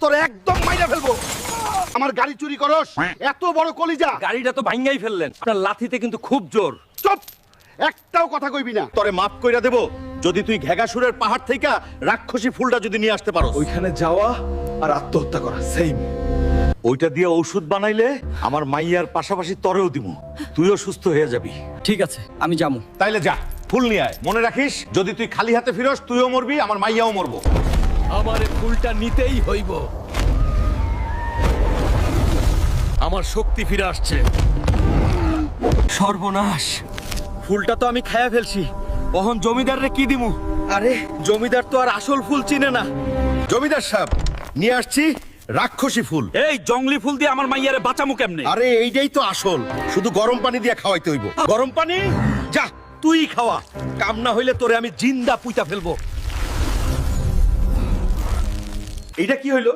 তোর একদম মাইরা ফেলবো। আমার গাড়ি চুরি করস, এত বড় কলিজা। গাড়িটা তো ভাঙ্গাই ফেললেন, আপনার লাথিতে কিন্তু খুব জোর। চুপ, একটাও কথা কইবি না। তোরে মাফ কইরা দেব যদি তুই ঘেঘাসুরের পাহাড় থেকে রাক্ষসী ফুলটা যদি নিয়ে আসতে পারো। ওইখানে যাওয়া আর আত্মহত্যা করা সেম। ওইটা দিয়ে ঔষধ বানাইলে আমার মাইয়ার পাশাপাশি তরেও দিমু, তুইও সুস্থ হয়ে যাবি। ঠিক আছে, আমি যাবো। তাইলে যা, ফুল নিয়ে আয়। মনে রাখিস, যদি তুই খালি হাতে ফিরস তুইও মরবি, আমার মাইয়াও মরবো। আমার ফুলটা নিতেই হইব, আমার শক্তি ফিরে আসছে। সর্বনাশ, ফুলটা তো আমি খায়া ফেলছি। কখন জমিদাররে কি দিমু? আরে জমিদার তো আর আসল ফুল চিনে না। জমিদার সাহেব, নিয়ে আসছি রাক্ষসী ফুল। এই জঙ্গলি ফুল দিয়ে আমার মাইয়ারে বাঁচামু কেমনে? আরে এইটাই তো আসল, শুধু গরম পানি দিয়ে খাওয়াইতে হইব। গরম পানি? যা তুই খাওয়া, কাম না হইলে তোরে আমি জিন্দা পুইতা ফেলবো। এইটা কি হইলো?